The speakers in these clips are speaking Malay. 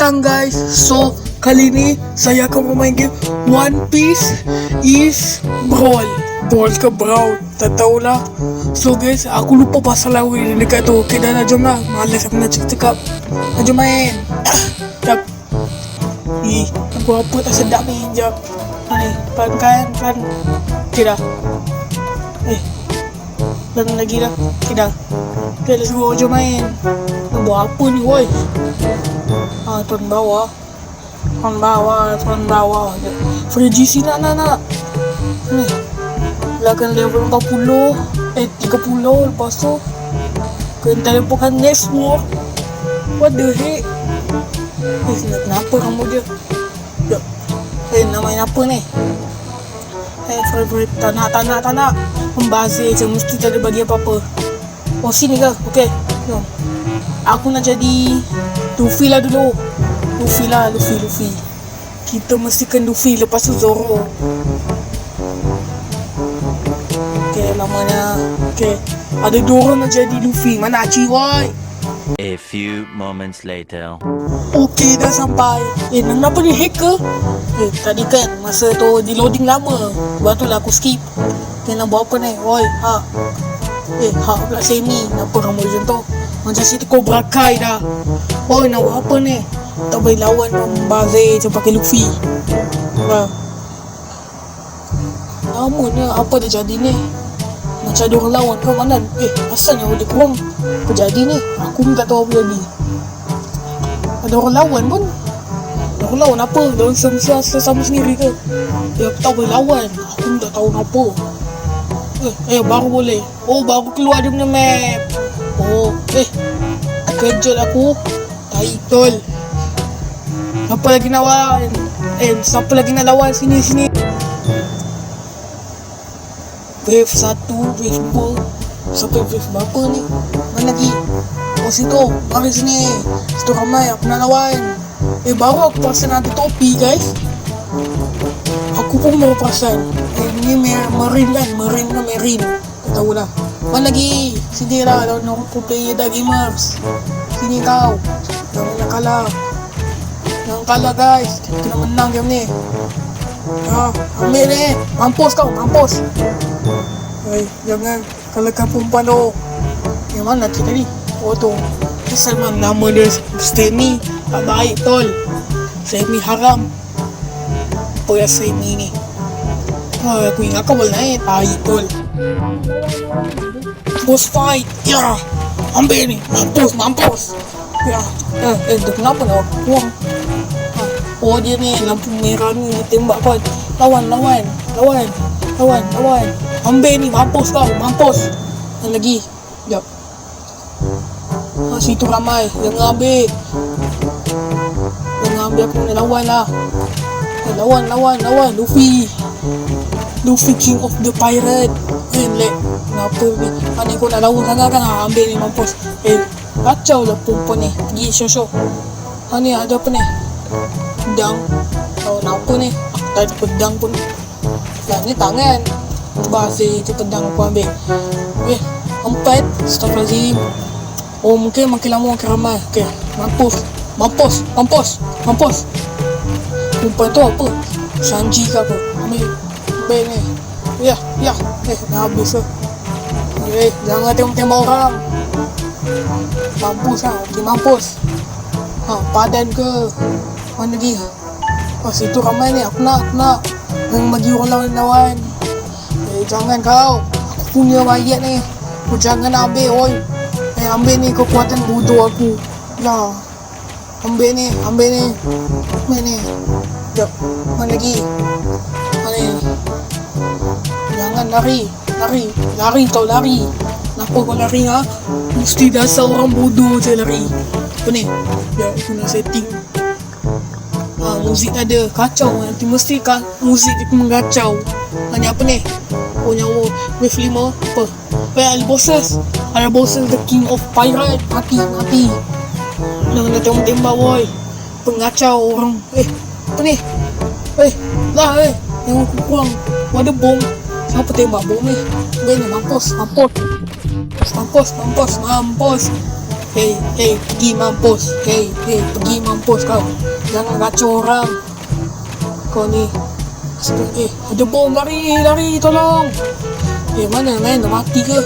datang guys. So kali ini saya akan bermain game One Piece is Brawl. Brawl ke Brawl, tak tahulah. So guys, aku lupa pasal lawa yang dekat tu. Okay dah jom lah. Malas aku nak cakap. Jom main. Jap. Aku apa tak sedap ni. Jap. Pelan. Okay dah. Pelan lagi dah. Okay dah. Okay let's go, jom main. Nak buat apa ni woi? Turun bawah. Free GC nak. Ni. Belakang level 40. 30 lepas tu. Kena teleportkan next war. What the heck? Kenapa kamu dia? Jom. Nak main apa ni? Free. Tak nak. Membazir je, mesti tak ada bagi apa-apa. Oh sini ke? Okay. Jom. Aku nak jadi Luffy lah dulu. Luffy. Kita mestikan Luffy, lepas tu Zoro. Okay, namanya. Okay. Ada dua orang nak jadi Luffy. Mana Aci, woi? A few moments later. Okay, dah sampai. Kenapa ni hacker? Tadi kan masa tu di loading lama. Lepas tu lah aku skip. Okay, nak buat apa ni? Woi, pula Semi. Kenapa kamu macam tu? Macam situ Cobra Kai dah. Woi, nak buat apa ni? Tak boleh lawan membazir je pakai Luffy. Namanya apa dah jadi ni? Macam ada orang lawan ke mana? Asal yang boleh kurang? Apa jadi ni? Aku pun tak tahu apa jadi. Ada orang lawan pun. Orang lawan apa? Lawan sama sendiri ke? Aku tak boleh lawan. Aku pun tak tahu apa. Baru boleh. Baru keluar dia punya map. Kejut aku. Title. Apa lagi nak lawan? Siapa lagi nak lawan? Sini. Wave 1, wave 2. Sampai wave berapa ni? Mana lagi? Situ. Mari sini. Situ ramai. Aku nak lawan. Baru aku perasan ada topi guys. Aku pun baru perasan. Ini Marine kan? Marine. Tak tahulah. Mana lagi? Sini lah. Lawan orang pro player dah gamers. Sini kau. Jangan nak kalah guys. Kita nak menang game ni. Ambil ni. Mampus kau. Jangan kalahkan perempuan tu. Yang mana kita ni? Tu. Sama nama dia Semi. Tak baik tol. Semi haram. Apa yang Semi ni? Aku ingat kau boleh naik. Baik tol. Boss fight. Ya. Ambil ni. Mampus. Ya. Dia kenapa nak buang? Dia ni lampu merah ni tembak kau. Lawan. Ambil ni, mampus kau. Dan lagi. Sekejap. Situ ramai. Jangan ambil aku nak lawan lah. Lawan. Luffy King of the Pirate. Kenapa ni? Mana kau nak lawan sangat kan? Ambil ni, mampus. Kacau lah perempuan ni. Pergi show. Ni ada apa ni? Pedang. Kenapa ni? Aku tak ada pedang pun. Ni tangan. Basih je pedang aku ambil. 4. Astagfirullahaladzim. Mungkin makin lama makin ramai. Okay. Mampus. Perempuan tu apa? Sanji ke apa? Ambil ni. Ya. Dah habis lah. Jangan tembak orang. Mampus lah. Okay, mampus. Padan ke? Mana lagi? Situ ramai ni. Aku nak. Jangan bagi orang lawan. Jangan kau. Aku punya mayat ni. Jangan ambil, oi. Ambil ni kekuatan bodoh aku. Ya. Ambil ni. Sekejap. Mana lagi? Jangan lari. Kenapa kau lari ha? Mesti dasar orang bodoh je lari. Apa ni? Ya, aku nak setting. Muzik ada. Kacau. Nanti mesti muzik dia mengacau. Ni apa ni? Nyawa wave 5. Apa? Ada bosses the King of Pirate. Mati. Jangan tembak boy. Pengacau orang. Apa ni? Jangan kurang. Ada bom. Siapa tembak bom ni? Mampus. Pergi mampus. Pergi mampus kau. Jangan kacau orang. Kau ni. Ada bom, lari, tolong. Mana main, dah mati ke?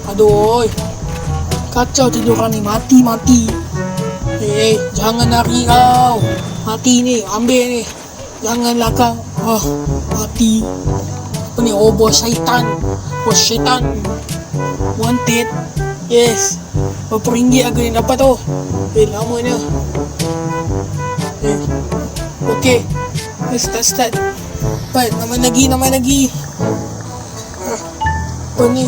Aduh, kacau tidur orang ni, mati. Jangan lari kau. Mati ni, ambil ni. Janganlah kau. Mati. Apa ni? Bos syaitan. Wanted. Yes. Berapa ringgit aku ni dapat tu? Lamanya. Okay. Start. Baik, nama lagi. Apa ni?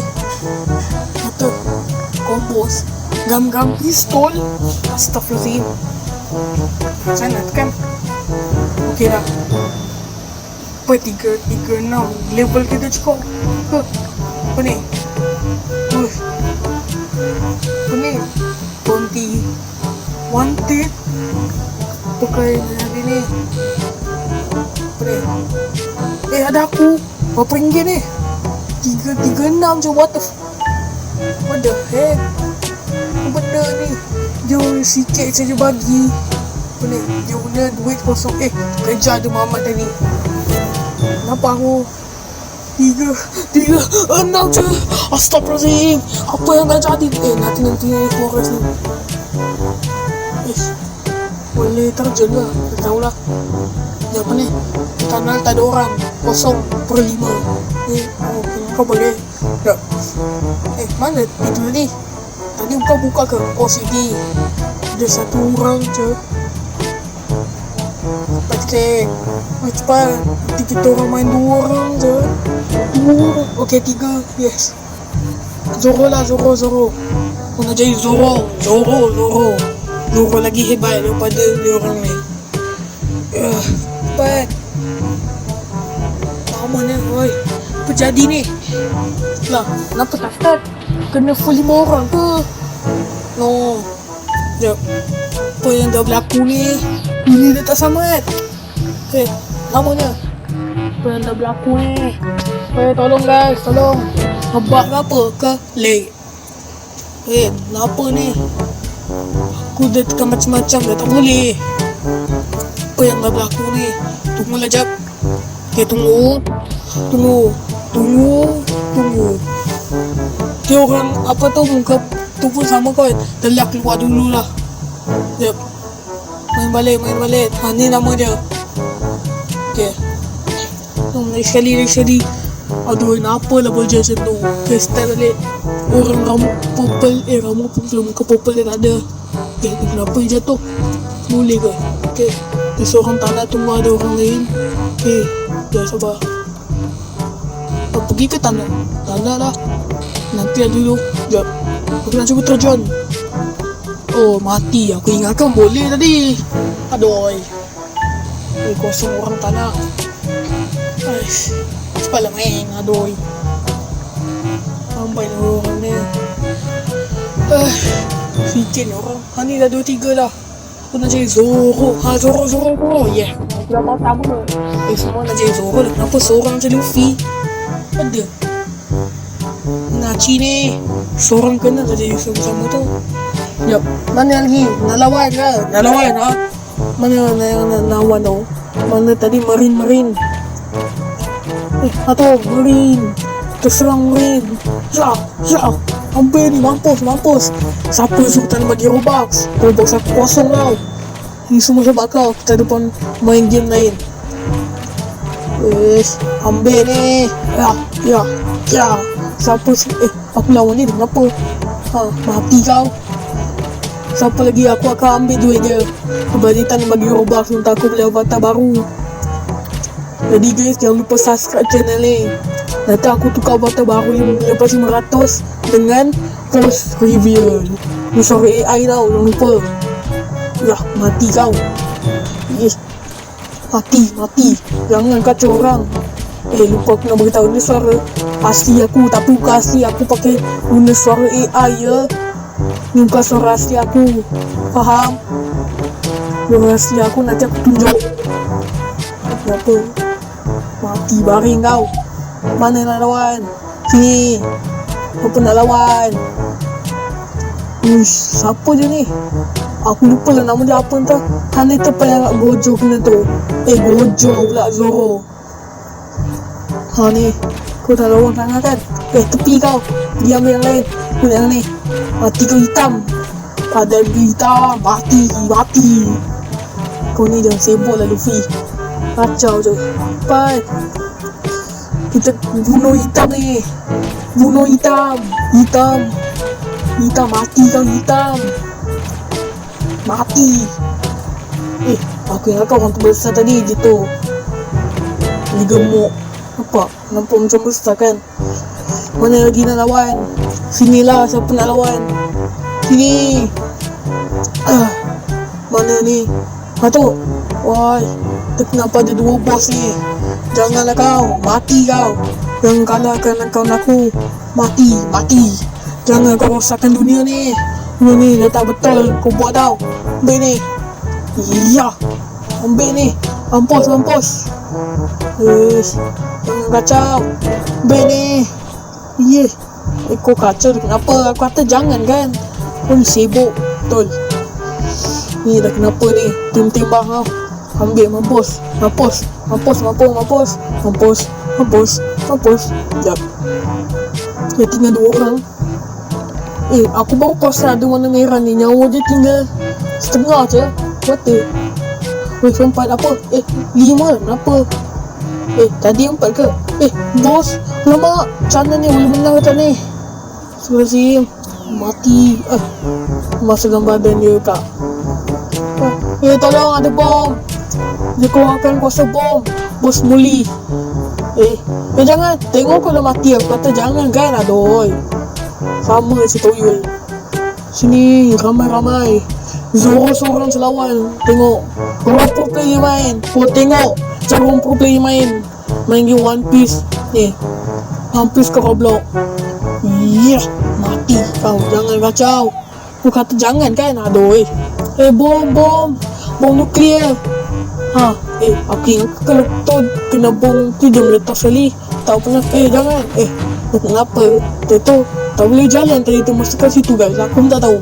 Kata kompos. Gam pistol. Astaghfirullahaladzim. Sana tekan. Okey dah. Apa 336 level kita cukup. Apa ni? Apa ni? 20 wanted. Pakai lagi ni. Apa ni? Ada aku. Berapa ringgit ni? 336 je. What the heck? Apa benda ni? Dia sikit saja bagi. Apa ni? Dia punya duit kosong. Kerja ada Muhammad tadi. Kenapa aku 3, 6 je. Astaghfirullahaladzim. Apa yang dah jadi? Nanti forest ni. Boleh terjun lah. Tak tahulah. Dia apa ni? Kanal tak ada orang. 0/5. Kau boleh. Tak. Mana itu tadi? Tadi kau buka ke? sini. Ada satu orang je. Cepat. Nanti kita orang main 2 orang je. 2. Okay, 3. Yes. Zoro lah, Zoro. Kau nak jadi Zoro. Zoro lagi hebat daripada dia orang ni. Cepat. Lama ni. Oi. Apa jadi ni? Lah, kenapa tak start? Kena full 5 orang ke? No. Sekejap. Apa yang dah berlaku ni? Ini dah tak selamat. Lamanya. Apa yang dah berlaku ni? Tolong guys, tolong. Ngebak ke apa ke? Lag. Kenapa ni? Aku dah tekan macam-macam dah, tak boleh. Apa yang dah berlaku ni? Tunggulah jap. Tunggu. Dia orang apa tu muka tu pun sama kau. Telah keluar dulu lah. Jap. Main balik. Ni nama dia. Okay. Lagi sekali. Aduh, kenapa lah boleh macam tu? Okay, start balik. Orang rambut purple. Muka purple dia tak ada. Kenapa dia jatuh? Boleh ke? Okay. Dia seorang tak nak tunggu ada orang lain. Dah sabar. Pergi ke tanah? Tanah lah. Nanti lah dulu. Sekejap. Aku nak cuba terjun. Mati. Aku ingatkan boleh tadi. Aduh. Kosong orang tanah. Cepatlah main. Aduh. Sampai lah orang ni. Sikit ni orang. Ni dah 2-3 dah. Aku nak jadi Zoro. Zoro. Yeah. Aku dah tahu ke? Semua nak jadi Zoro lah. Kenapa seorang je Luffy? Ada Nachi ni seorang kena tak jadi sama-sama tu. Sekejap. Mana lagi? Nak lawan ke? Mana yang lawan tu? Mana tadi Marine? Atau Marine. Terserang Marine. Syah. Hampir ni mampus. Siapa suruh tak bagi Robux? Robux aku kosong tau. Ni semua sebab kau. Kita depan main game lain. Ambil ni. Ya. Siapa aku lawan ni kenapa? Mati kau. Siapa lagi? Aku akan ambil duit dia. Kebanyakan bagi Robux untuk aku beli avatar baru. Jadi guys, jangan lupa subscribe channel ni. Nanti aku tukar avatar baru lepas 500 dengan post reveal. Ni suara AI tau, jangan lupa. Mati kau. Mati. Jangan kacau orang. Lupa aku nak beritahu ni suara asli aku. Tapi bukan asli aku, pakai guna suara AI ya. Ni bukan suara asli aku. Faham? Suara asli aku nanti aku tunjuk. Kenapa? Mati baring kau. Mana nak lawan? Sini. Apa nak lawan? Uish, siapa je ni? Aku lupa lah nama dia apa entah. Kan dia tempat yang Gojo kena tu. Gojo pula Zoro. Ni, kau dah lawan tangan kan? Tepi kau. Diam yang lain. Kau yang ni. Mati kau hitam. Pada hitam. Mati. Kau ni jangan sibuk lah Luffy. Kacau je. Cepat. Kita bunuh hitam ni. Bunuh hitam. Hitam mati kau hitam. Mati. Aku ingat kau orang tu besar tadi je tu. Dia gemuk. Nampak macam besar kan? Mana lagi nak lawan? Sinilah siapa nak lawan. Sini. Mana ni? Tu. Woi, kenapa ada dua bos ni? Janganlah kau. Mati kau. Yang kalahkan kawan aku. Mati. Jangan kau rosakkan dunia ni. Ni dah tak betul kau buat tau. Ambil ni. Ya. Ambil ni. Mampus. Jangan kacau. Ambil ni. Kau kacau kenapa? Aku kata jangan kan. Kau ni sibuk. Betul. Ni dah kenapa ni? Timbang kau. Ambil mampus. Sekejap. Tinggal 2 orang. Aku baru perasan ada warna merah ni. Nyawa dia tinggal setengah je. What the? Sempat apa? 5 kenapa? Tadi 4 ke? Bos, lama. Macam mana ni? Boleh menang ke tak ni? Sebab mati. Masukkan badan dia kak. Tolong, ada bom. Dia keluarkan kuasa bom. Bos muli. Jangan. Tengok kau dah mati. Aku kata jangan kan. Aduh. Sama si Toyol. Sini ramai. Zoro seorang selawan. Tengok. Orang pro player main. Tengok. Cara orang pro player main. Main game One Piece. Ni. One Piece ke Roblox. Mati kau. Jangan kacau. Aku kata jangan kan. Aduh. Bom nuklear. Aku ingat kalau tu kena bom tu dia meletak sekali. Tahu pernah. Jangan. Kenapa? Tu tak boleh jalan tadi tu masuk kat situ guys. Aku pun tak tahu.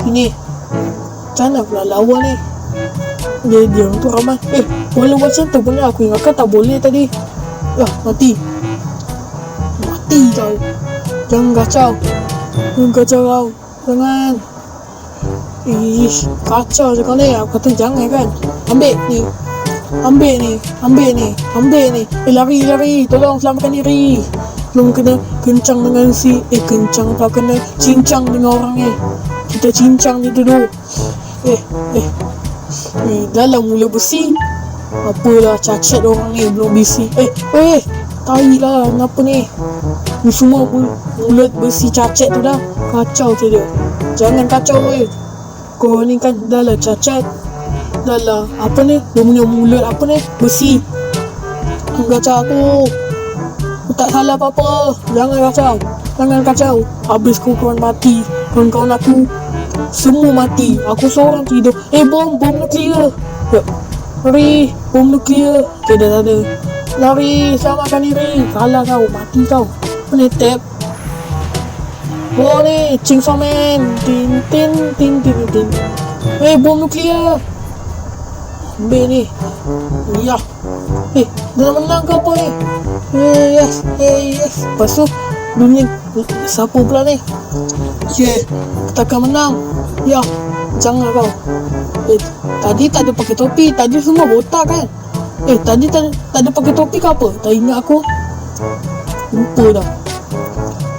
Ini macam mana pula lawan ni? Dia orang tu ramai. Boleh buat macam tu pun aku ingat kan tak boleh tadi. Mati kau. Jangan kacau kau. Jangan. Kacau je kau ni. Aku kata jangan kan. Ambil ni. Lari. Tolong selamatkan diri. Belum kena kencang dengan kencang tak kena cincang dengan orang ni. Kita cincang dia dulu. Dalam mula besi. Apalah cacat orang ni belum besi. Tai lah. Kenapa ni? Ni semua mulut besi cacat tu dah. Kacau je dia. Jangan kacau Kau ni kan dah lah cacat. Dah lah apa ni? Dia punya mulut apa ni? Besi. Kacau aku tak salah apa-apa. Jangan kacau. Habis kawan mati. Kawan-kawan aku semua mati. Aku seorang tidur. Bom nuklear. Lari. Bom nuklear. Dah ada. Lari. Selamatkan diri. Kalah kau. Mati kau. Penetap. Ni Chainsaw Man. Tin. Bom nuklear. Ambil ni. Dah menang ke apa ni? Yes. Lepas tu dunia siapa pula ni? Kita akan menang. Jangan kau. Tadi tak ada pakai topi. Tadi semua botak kan? Tadi tak ada pakai topi ke apa? Tak ingat aku. Lupa dah.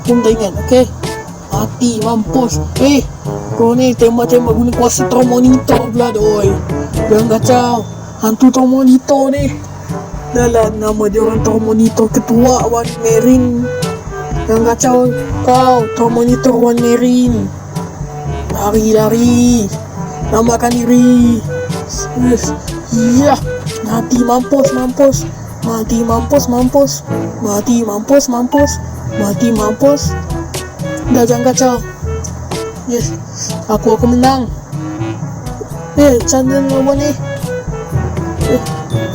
Pun tak ingat. Okay. Mati. Mampus. Kau ni tembak-tembak guna kuasa Termonitor pula doi. Jangan kacau. Hantu Termonitor ni. Dah lah nama dia orang Termonitor ketua One Marine. Jangan kacau kau. Termonitor One Marine. Lari. Namakan diri. Mati mampus. Dah jangan kacau. Aku akan menang. Macam mana lawan ni?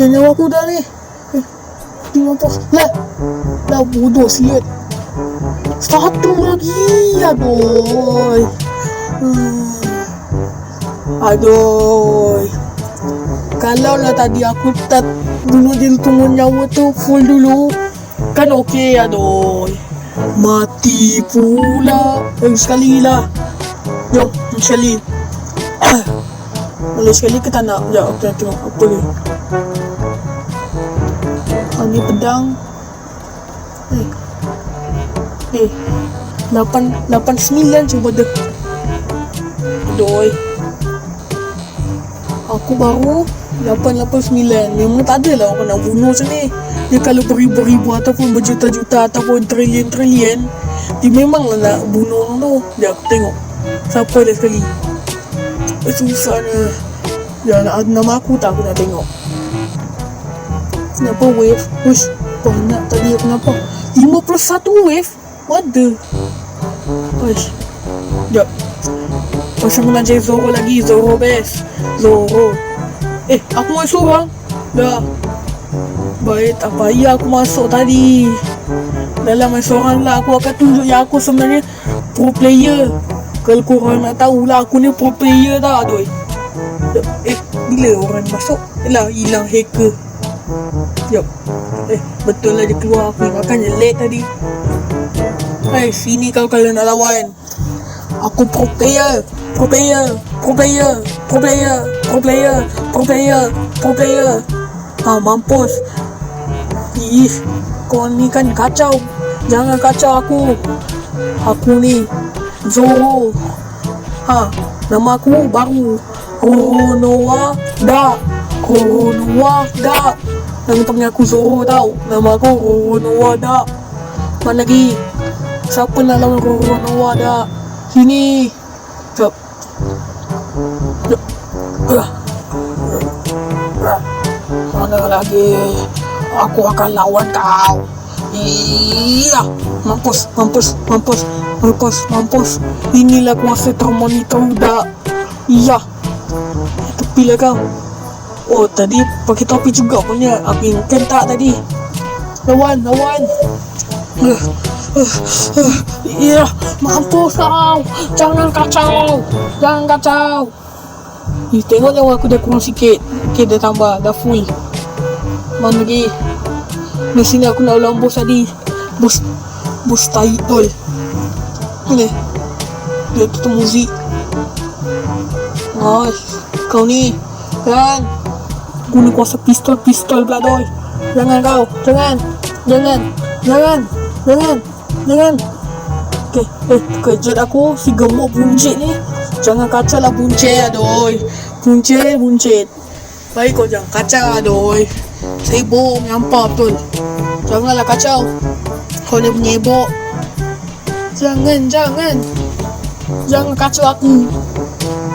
Nyawa aku dah ni. Mampus. Lah bodoh siut. Satu lagi. Aduh. Aduh. Kalau lah tadi aku tak bunuh diri tunggu nyawa tu full dulu, kan okey. Aduh. Mati pula. Sekali lah. Jom, sekali. Boleh sekali ke tak nak? Sekejap, aku nak tengok apa ni. Ni pedang. 889 cuba deh. Aduh. Aku baru 889. Memang tak ada lah orang nak bunuh macam ni. Dia kalau beribu-ribu ataupun berjuta-juta ataupun trilion-trilion, dia memanglah nak bunuh orang tu. Sekejap aku tengok siapa dia sekali. Susahnya. Ya, nama aku tak aku nak tengok. Kenapa wave? Uish, banyak tadi aku nampak 51 wave. What the? Uish. Sekejap. Pasal aku nak cari Zoro lagi. Zoro best. Zoro. Aku main seorang. Dah. Baik, tak payah aku masuk tadi. Dalam main seorang lah, aku akan tunjuk yang aku sebenarnya pro player. Kalau korang nak tahulah, aku ni pro player tau. Aduh. Bila orang masuk? Yelah, hilang hacker. Sekejap. Betul lah dia keluar. Aku ingatkan je lag tadi. Sini kalau nak lawan. Aku pro player. Pro player. Pro player. Pro player. Pro player. Pro player. Pro player. Mampus. Kau ni kan kacau. Jangan kacau aku. Aku ni Zoro. Nama aku baru Konoha Da. Konoha Da. Jangan panggil aku Zoro tau. Nama aku Konoha Da. Mana lagi? Siapa nak lawan Konoha Da? Sini. Sekejap. Mana lagi? Aku akan lawan kau. Iya. Mampus. Inilah kuasa termonitor Da. Iya. Tepilah kau. Oh, tadi pakai topi juga punya. Aku ingatkan tak tadi. Lawan. Iya. Mampus kau. Jangan kacau. Tengok nyawa aku dah kurang sikit. Okay, dah tambah. Dah full. Mana lagi? Di sini aku nak lawan bos tadi. Bos tai tol. Ni. Dia tutup muzik. Kau ni kan guna kuasa pistol pula doi. Jangan kau. Jangan. Okay, kejut aku si gemuk buncit ni. Jangan kacau lah buncit. Aduh. Buncit. Baik kau jangan kacau. Aduh. Sibuk menyampah betul. Janganlah kacau. Kau ni penyibuk. Jangan kacau aku.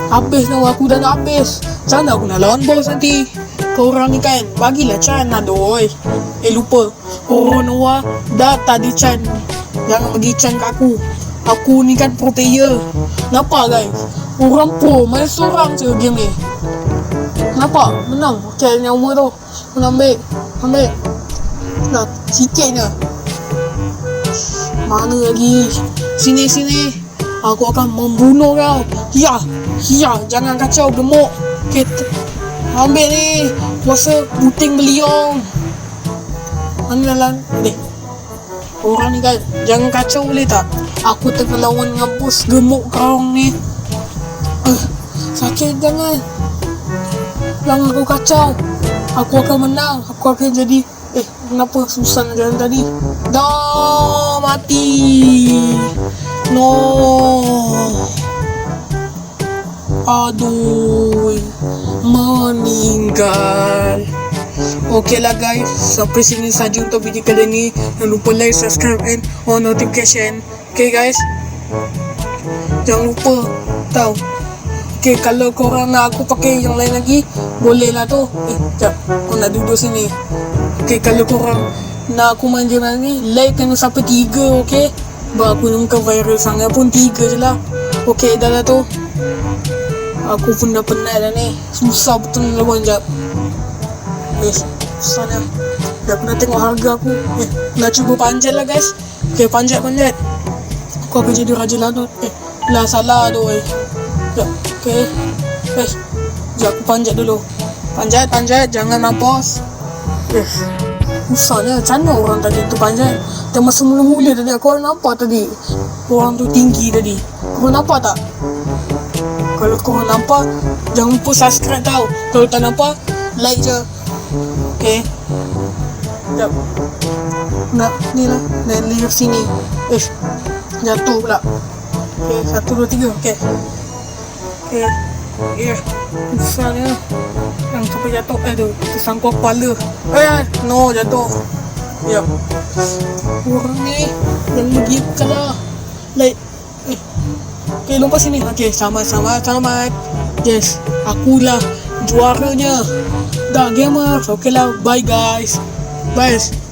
Habis nyawa aku dah nak habis. Macam mana aku nak lawan bos nanti? Kau orang ni kan, bagilah Chan. Aduh. Lupa. Konoha Da tadi Chan. Jangan bagi Chan kat aku. Aku ni kan pro player. Nampak guys? Orang pro main seorang je game ni. Nampak? Menang. Okay, nyawa tu. Aku nak ambil. Nah, sikit je. Mana lagi? Sini. Aku akan membunuh kau. Ya. Jangan kacau gemuk. Okay, ambil ni. Kuasa puting beliung. Mana lah? Orang ni kan, jangan kacau boleh tak? Aku tengah lawan dengan bos gemuk kau ni. Sakit, jangan aku kacau. Aku akan menang. Aku akan jadi kenapa susah nak jalan tadi? Dah mati. No. Aduh. Meninggal. Okey lah guys, sampai sini saja untuk video kali ini. Jangan lupa like, subscribe and on notification. Okay guys, jangan lupa tahu. Okay, kalau korang nak aku pakai yang lain lagi, boleh lah tu. Sekejap, aku nak duduk sini. Okay, kalau korang nak aku main game ni, like kena sampai 3, okay? Sebab aku muka viral sangat pun 3 je lah. Okay, dah lah tu. Aku pun dah penat dah ni. Susah betul lawan jap. Susah dah. Dah pernah tengok harga aku. Nak cuba panjat lah guys. Okay, panjat. Aku akan jadi raja lanut. Lah salah tu Sekejap. Okay. Sekejap aku panjat dulu. Panjat. Jangan mampus. Usahlah. Macam mana orang tadi tu panjat? Dan masa mula-mula tadi aku nampak tadi. Orang tu tinggi tadi. Korang nampak tak? Kalau korang nampak, jangan lupa subscribe tau. Kalau tak nampak, like je. Okay. Sekejap. Nak ni lah. Dan lihat sini. Jatuh pula. Okay, 1, 2, 3. Okay. Usahnya. Yang sampai jatuh. Tersangkut kepala. No, jatuh. Ya. Orang ni yang begitu lah. Like. Okay, lompat sini. Okay, selamat. Yes, akulah juaranya. Dah gamers. Okay lah, bye guys.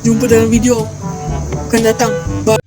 Jumpa dalam video akan datang. Bye.